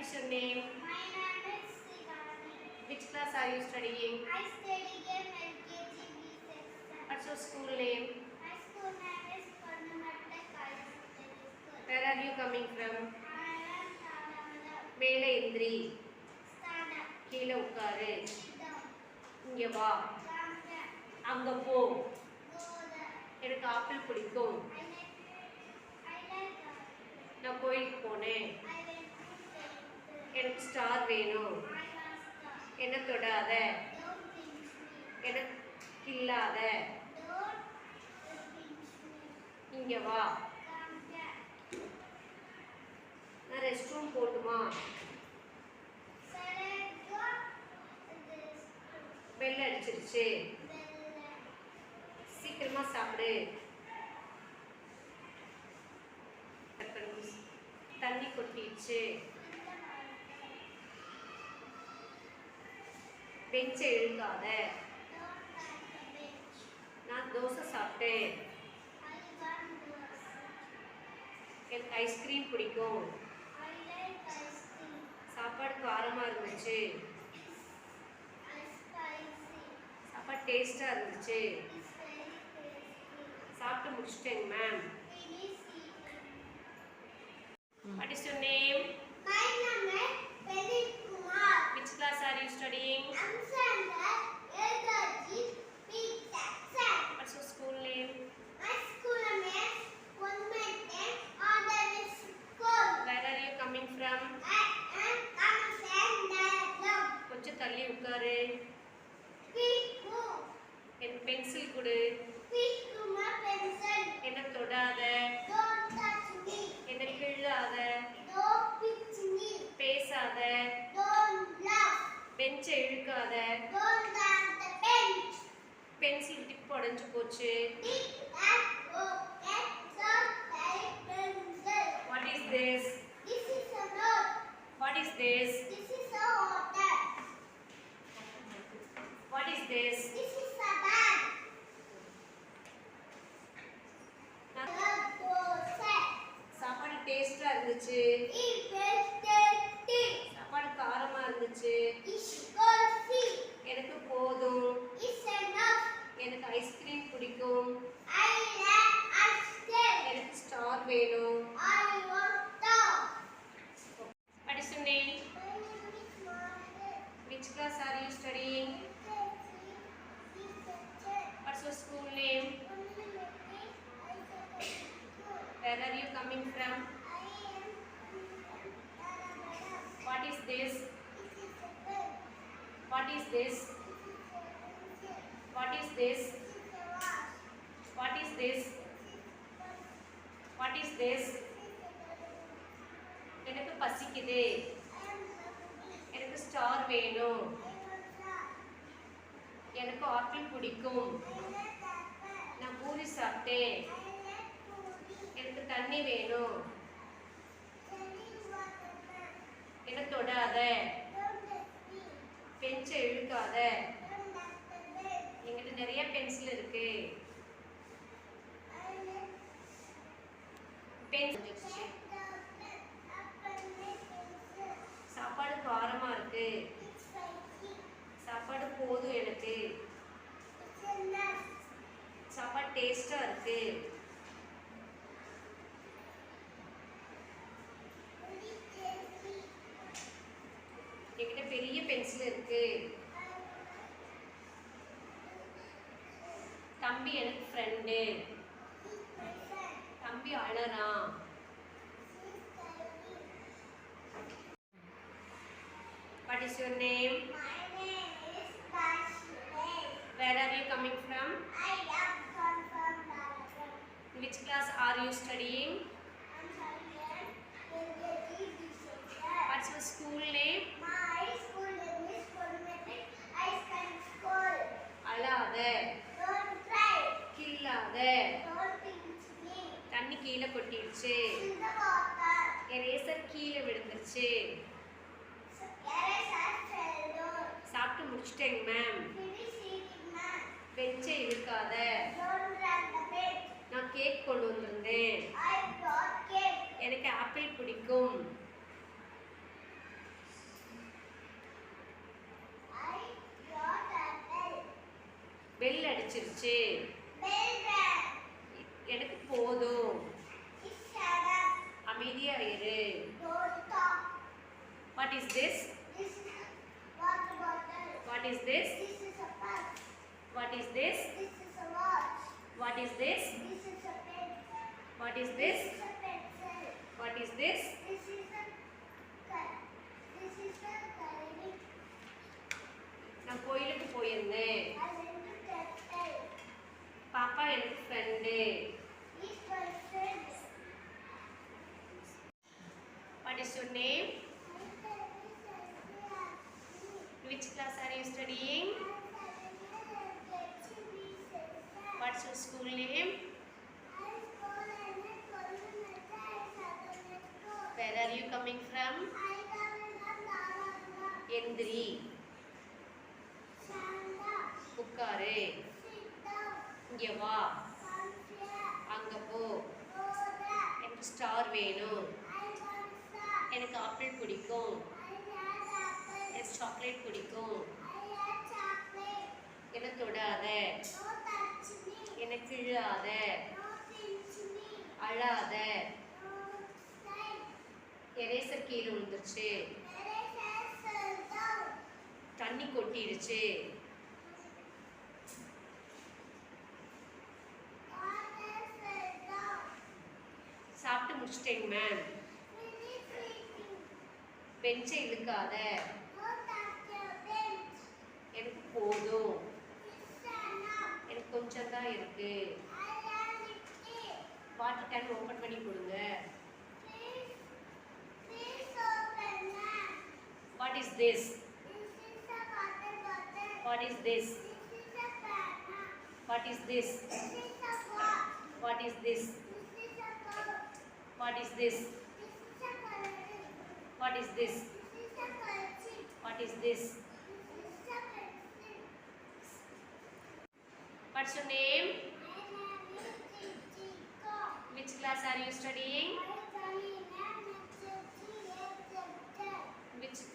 is your name? My name is Sivani. Which class are you studying? I study in LKG B section. What's your school name? My school name is Purnamatta High School. Where are you coming from? I am Thanavada. மேலே எந்திரி. Stand up. கீழே உட்காரு. Sit down. இங்க வா. Come here. அங்க போ. Go there. எனக்கு apple பிடிக்கும். I like நான் கோயிலுக்கு போனேன். I went to temple. எனக்கு ஸ்டார் வேணும். I want star. என்ன தொடாத. Don't pinch me. என்ன கில்லாத. Don't pinch me. இங்க வா. Come here. நான் ரெஸ்ட் ரூம் போட்டுமா? Select your this பெல் அடிச்சிருச்சு. bell. சீக்கிரமா சாப்பிடு. தண்ணி கொட்டிடுச்சு. பெஞ்சை இழுக்காத. Don't touch the bench. நான் தோசை சாப்பிட்டேன். I want dosa. எனக்கு ஐஸ்கிரீம் பிடிக்கும். I like ice cream. சாப்பாடு காரமா இருந்துச்சு. Spicy. சாப்பாடு டேஸ்டா இருந்துச்சு. It's very tasty. சாப்பிட்டு முடிச்சிட்டேங்க ma'am. Finish eating. What is your name? My name is Pradeep Kumar. Which class are you studying? I'm Sandra. LKG B section. What's your school name? My school name is Purnamatta High School. Where are you coming from? I am coming from Nagaland. கொஞ்சம் தள்ளி உட்காரு. Please move. எனக்கு pencil கொடு. Please do my pencil. என்ன தொடாத. Don't touch me. என்ன கிள்ளாத. Don't pinch me. பேசாத. Don't laugh. பெஞ்சை இழுக்காத. Don't touch the bench. Pencil tip உடைஞ்சு போச்சு. Pick that up. Get some pencil. What is this? This is a note. What is this? This is a water. What is this? This is a bag. சாப்பாடு டேஸ்டா இருந்துச்சு. சாப்பாடு காரமா இருந்துச்சு. எனக்கு போதும். எனக்கு ஐஸ்கிரீம் பிடிக்கும். எனக்கு ஸ்டார் வேணும். What is your name? Which class are you studying? What's your school name? Where are you coming from? What is this? What is this? What is this? What is this? What is this? எனக்கு பசிக்குது. எனக்கு star வேணும். எனக்கு apple பிடிக்கும். நான் பூரி சாப்பிட்டேன். எனக்கு தண்ணி வேணும். என்ன தொடாத. பென்சை இழுக்காத. என்கிட்ட நிறைய பென்சில் இருக்கு. சாப்பாடு காரமா இருக்கு. சாப்பாடு போதும் எனக்கு. சாப்பாடு டேஸ்டா இருக்கு. என்கிட்ட பெரிய பென்சில் இருக்கு. தம்பி எனக்கு ஃப்ரெண்டு. தம்பி அழறான். What is your name? Where are you coming from? Which class are you studying? What's your school name? My school name is Purnamatta High School. அழாத. Don't cry. கில்லாத. Don't pinch me. தண்ணி கீழே கொட்டிடுச்சு. In the water. Eraser கீழே விழுந்துருச்சு. சாப்பிட்டு முடிச்சிட்டேங்க ma'am. Finish eating, ma'am. பெஞ்சை இழுக்காத. Don't run the bench. நான் கேக் கொண்டு வந்திருந்தேன். I brought cake. எனக்கு ஆப்பிள் பிடிக்கும். பெல் அடிச்சிருச்சு. Bell rang. எனக்கு போதும். Shut up. அமைதியா இரு. Don't talk. What is this? This is water bottle. What is this? This is a purse. What is this? This is a watch. What is this? This is a pen. What is This this? is a pencil. What is this? This is a cut. This is a coloring. நான் கோயிலுக்கு போயிருந்தேன். I went to temple. பாப்பா எனக்கு friend. He's my friend. What is your name? Which class are you studying? What's your school name? Where are you coming from? எந்திரி. உட்காரு. இங்க வா. அங்க போ. எனக்கு ஸ்டார் வேணும். எனக்கு ஆப்பிள் பிடிக்கும். எனக்கு சாக்லேட் பிடிக்கும். என்ன தொடாத. என்ன கிள்ளாத. அழாத. எரேசர் கீழே விழுந்துருச்சு. தண்ணி கொட்டிடுச்சு. சாப்பிட்டு முடிச்சிட்டேங்க மேம். பெஞ்சை இழுக்காத. எனக்கு போதும். எனக்கு கொஞ்சம் தான் இருக்கு. வாட்டர் கேன் ஓப்பன் பண்ணி கொடுங்க. What is this? What is this? What is this? What is this? What is this? What is this? What is this? What's your name? Which class are you studying?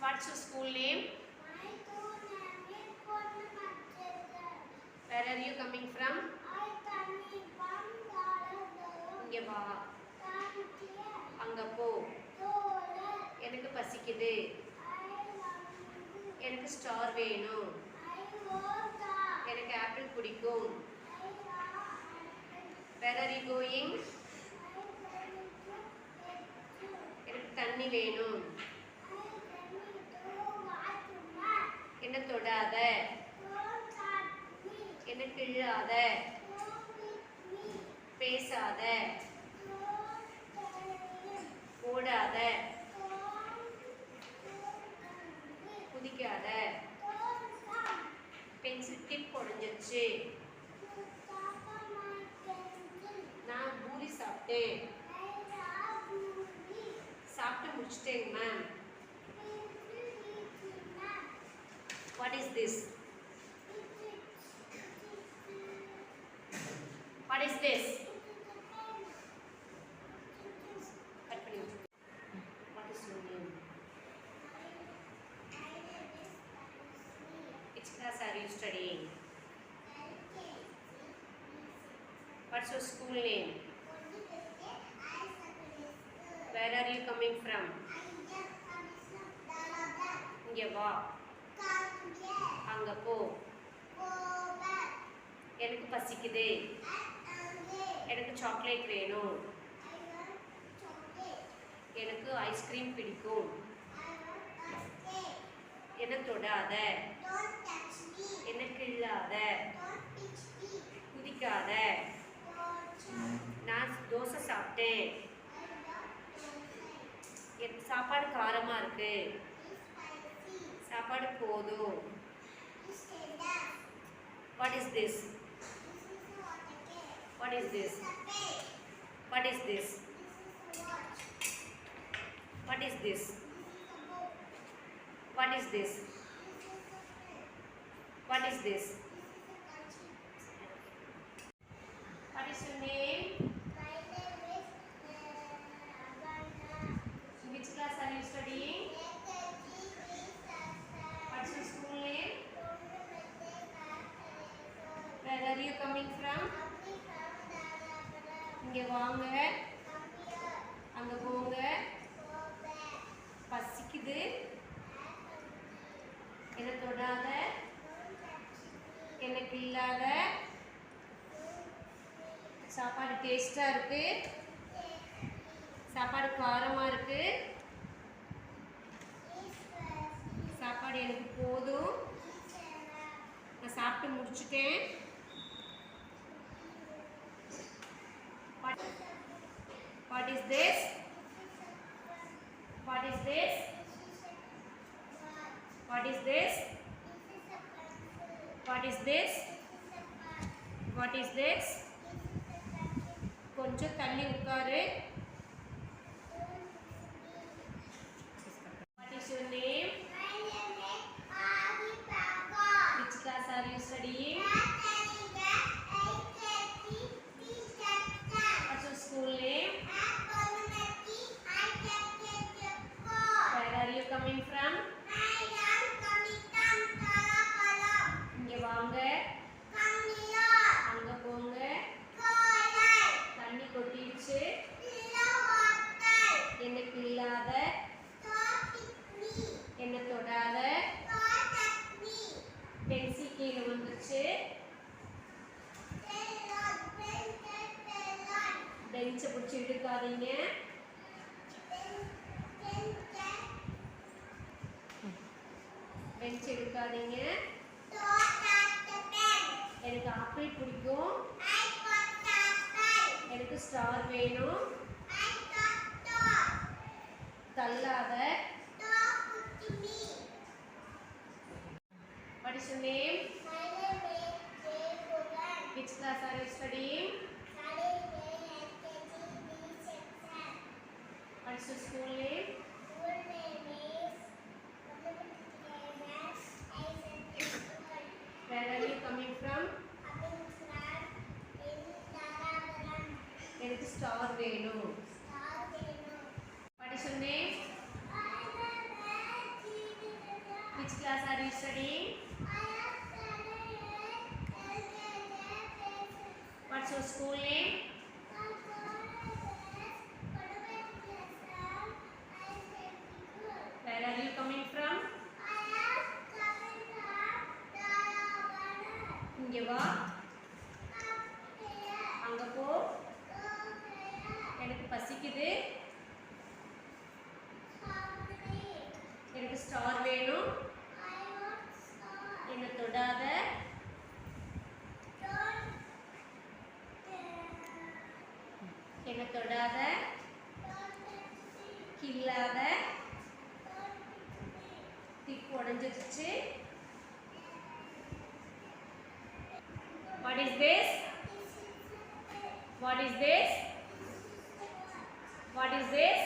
What's your school name? Where are you coming from? இங்க வா. அங்க போ. எனக்கு பசிக்குது. எனக்கு star வேணும். எனக்கு apple பிடிக்கும். Where are you going? எனக்கு தண்ணி வேணும். என்ன தொடாத. என்ன கிள்ளாத. பேசாத. ஓடாத. குதிக்காத. பென்சில் டிப் உடைஞ்சிருச்சு. நான் பூரி சாப்பிட்டேன். சாப்பிட்டு முடிச்சிட்டேங்க ma'am. What is this? What is this? Cut பண்ணி விட்டு. What is your name? Which class are you studying? What's your school name? Where are you coming from? இங்க வா. அங்க போ. எனக்கு பசிக்குது. எனக்கு சாக்லேட் வேணும். எனக்கு ஐஸ்கிரீம் பிடிக்கும். என்ன தொடாத. என்ன கிள்ளாத. குதிக்காத. நான் தோசை சாப்பிட்டேன். சாப்பாடு காரமா இருக்கு. சாப்பாடு போதும். What is this? What is this? What is this? What is this? What is this? What is this? What is your name? Which class are you studying? What's your school name? டேஸ்டா இருக்கு, சாப்பாடு காரமா இருக்கு, சாப்பாடு எனக்கு போதும், நான் சாப்பிட்டு முடிச்சுட்டேன். What is this? What is this? What is this? What is this? What is this? கொஞ்சம் தள்ளி உட்காரு. What is your name? My name is Adi Papa. Which class are you studying? What's your school name? Where are you coming from? இங்க வாங்க, அங்க போங்க, தண்ணி கொட்டிடுச்சு, என்ன கிள்ளாத, என்ன தொடாத, பென்சி கீழே வந்துருச்சு, பெஞ்சை பிடிச்சி இழுக்காதீங்க, பெஞ்ச் எடுக்காதீங்க. எனக்கு ஆப்பிள் பிடிக்கும், எனக்கு ஸ்டார் வேணும், தள்ளாத. What is your name? Which class are you studying? What is your school name? Where are you coming from? எனக்கு ஸ்டார் வேணும். What is your name? Which class are you studying? What's your school name? Where are you coming from? இங்க வா, அங்க போ, எனக்கு பசிக்குது, எனக்கு star வேணும், என்ன தொடாத, என்ன தொடாத, கிள்ளாத, திக்கு உடஞ்சிருச்சு. What is this? What is this? What is this?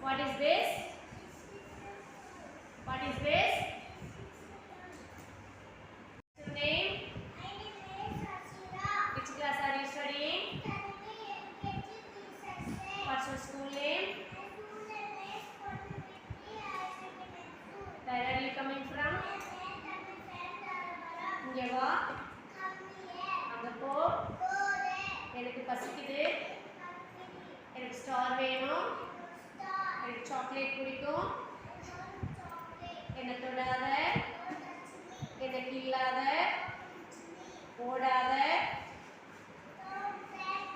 What is this? What is this? What's your name? Which class are you studying? What's your school name? Where are you coming from? இங்க வா, அங்க போ, எனக்கு பசிக்குது, எனக்கு star வேணும், எனக்கு chocolate பிடிக்கும், என்ன தொடாத, என்ன கிள்ளாத, ஓடாத,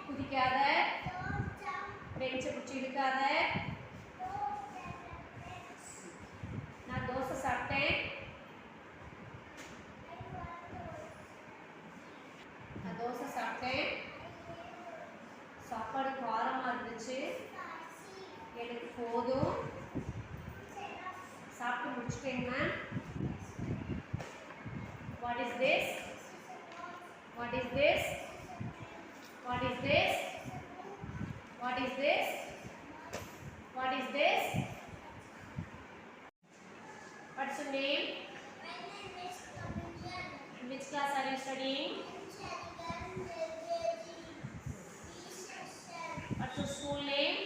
குதிக்காத, பெஞ்சை பிடிச்சி இழுக்காத. நான் தோசை சாப்பிட்டேன், தோசை சாப்பிட்டேன், சாப்பாடு காரமாக இருந்துச்சு, எனக்கு போதும், சாப்பிட்டு முடிச்சுட்டேங்க. What is this? What is this? What is this? What is this? What is this? What's your name? Which class are you studying? What's your school name?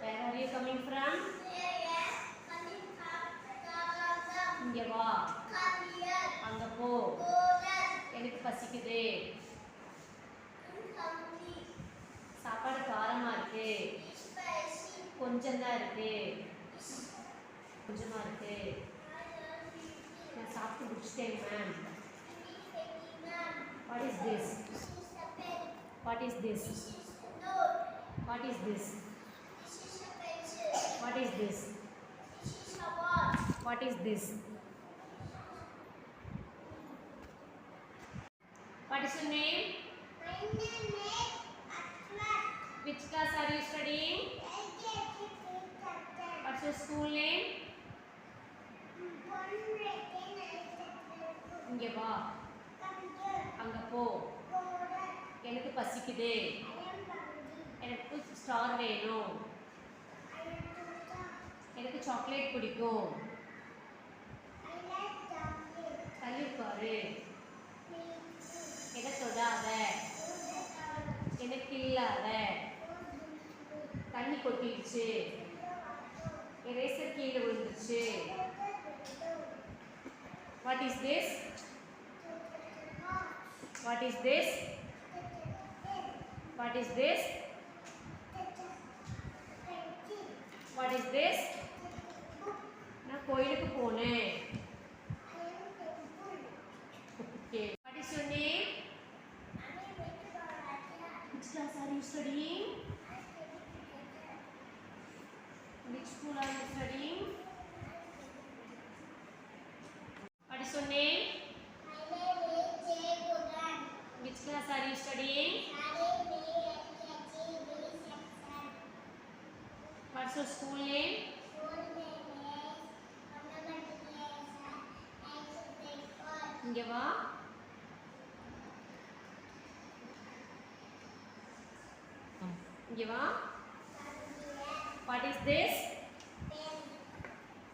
Where are you coming from? இங்க வா, அங்க போ, எனக்கு பசிக்குது, சாப்பாடு காரமா இருக்கு, கொஞ்சம் தான் இருக்கு, கொஞ்சமா இருக்கு, நான் சாப்பிட்டு முடிச்சிட்டேன் ma'am. What is this? This is a pen. What is this? This is a note. What is this? This is a pencil. What is this? This is a watch. What is this? What is your name? My name is Atman. Which class are you studying? What's your school name? இங்க வா, அங்க போ. எனக்கு பசிக்குது. எனக்கு star வேணும். எனக்கு chocolate பிடிக்கும். தள்ளி பாரு. என்ன தொடாத. எனக்கு இல்லாத. தண்ணி கொட்டிடுச்சு. எரேசர் கீழே விழுந்துச்சு. What is this? What is this? What is this? What is this? நான் கோயிலுக்கு போனேன். Okay. What is your name? Which class are you studying? Which school are you studying? What is your name? Which class are you studying? What's your school name? இங்க வா. இங்க வா. What is this?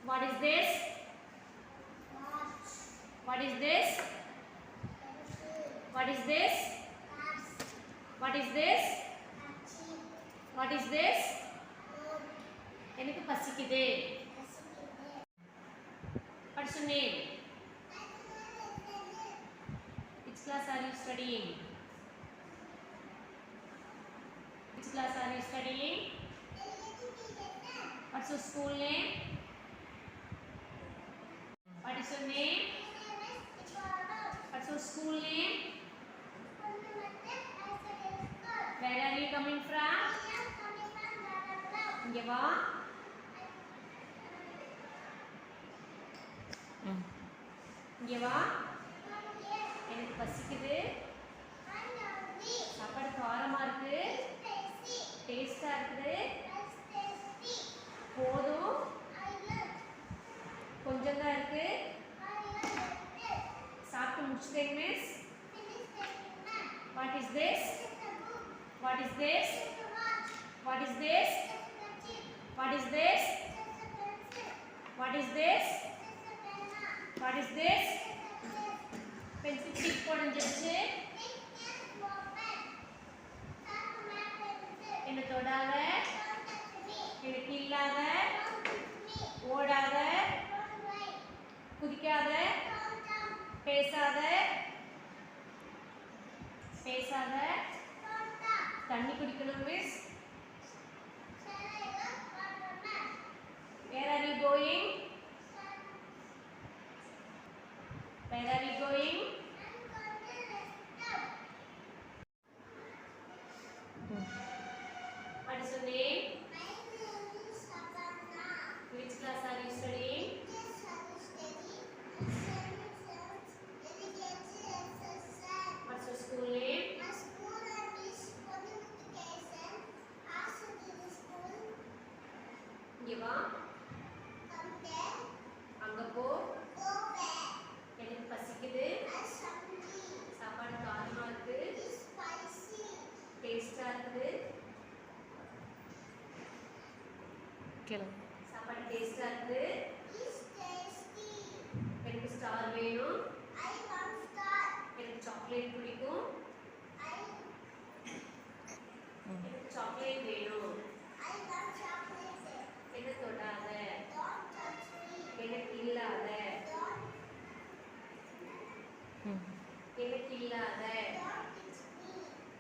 What is this? What is this? What is this? What is this? What is this? எனக்கு பசிக்குது. What's your name? Which class are you studying? Which class are you studying? What's your school name? What is your name? What's your school name? Where are you coming from? இங்க வா. இங்க வா. எனக்கு பசிக்குது. சாப்பாடு காரமா இருக்கு. டேஸ்டா இருக்குது. போதும். கொஞ்சம் தான் இருக்கு. சாப்பிட்டு முடிச்சிட்டேங்க miss. What is this? What is this? What is this? What is this? What is this? What is this? Pencil chip உடைஞ்சிருச்சு. என்ன தொடாத. எனக்கு இல்லாத. ஓடாத. குதிக்காத. பேசாத. பேசாத. தண்ணி குடிக்கணும் miss. Where are you going? Where are you going? What is your name? Which class are you studying? What's your school name? இங்க வா. அங்க போ. எனக்கு பசிக்குது. சாப்பாடு காரமா இருக்கு. டேஸ்டா இருக்குது. சாப்பாடு டேஸ்டா இருக்குது. எனக்கு ஸ்டார் வேணும். எனக்கு சாக்லேட் பிடிக்கும். எனக்கு சாக்லேட் வேணும். என்ன தொடாத. எனக்கு இல்லாத. எனக்கு இல்லாத.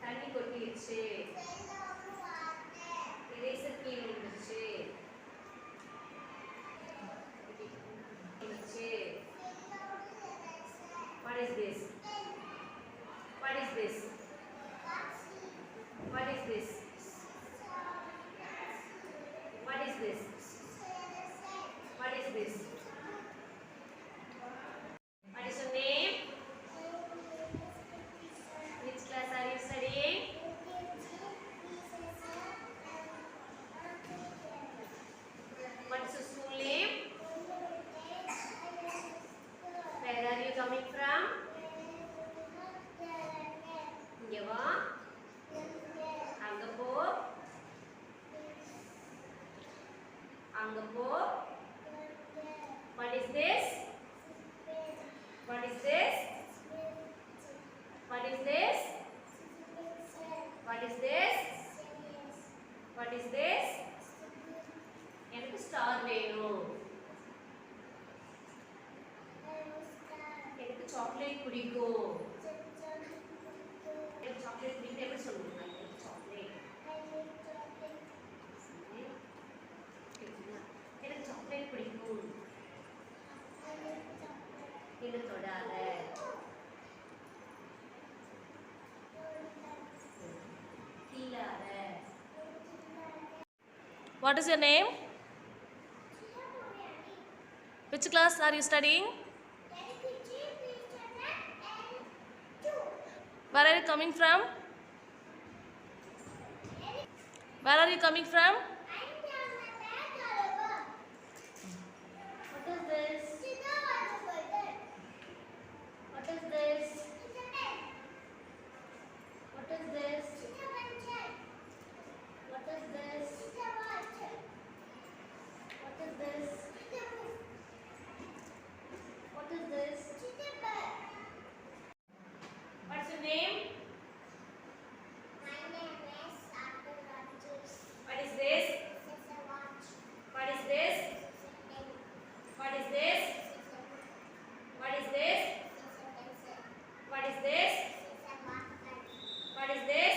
தண்ணி கொட்டிடுச்சு. எரேசர் கீழே விழுந்துருச்சு. What is this? What அங்க போ. What is this? What is this? What is this? What is this? What is this? எனக்கு ஸ்டார் வேணும். எனக்கு சாக்லேட் பிடிக்கும். எனக்கு சாக்லேட் பிடிக்கும் எப்படி சொல்லுங்க? எனக்கு சாக்லேட். எனக்கு சாக்லேட் பிடிக்கும். என்ன தொடாத. கீழாத. What is your name? Which class are you studying? Where are you coming from? Where are you coming from? What is this? What is this? What is this? What is this? What is this? What is this? What's your name? What is this? What is this? What is this? What is this? What is this? What is this?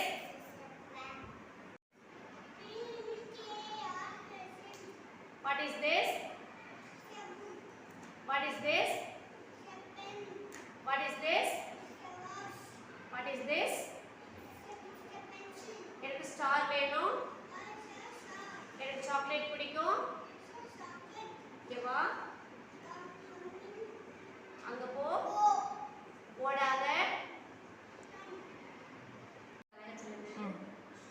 What is this? What is this? What is this? What is this? எனக்கு star வேணும். எனக்கு chocolate பிடிக்கும். இங்க வா. அங்க போ. ஓடாத.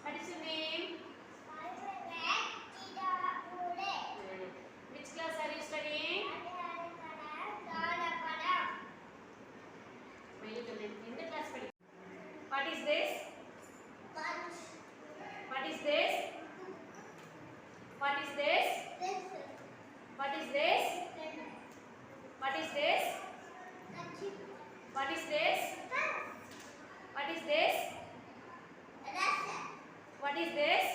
What is your name? Which class are you studying? எந்த கிளாஸ் படி? What is this? What is this? What is this? What is this? What is this? What is this? What is this? What is this?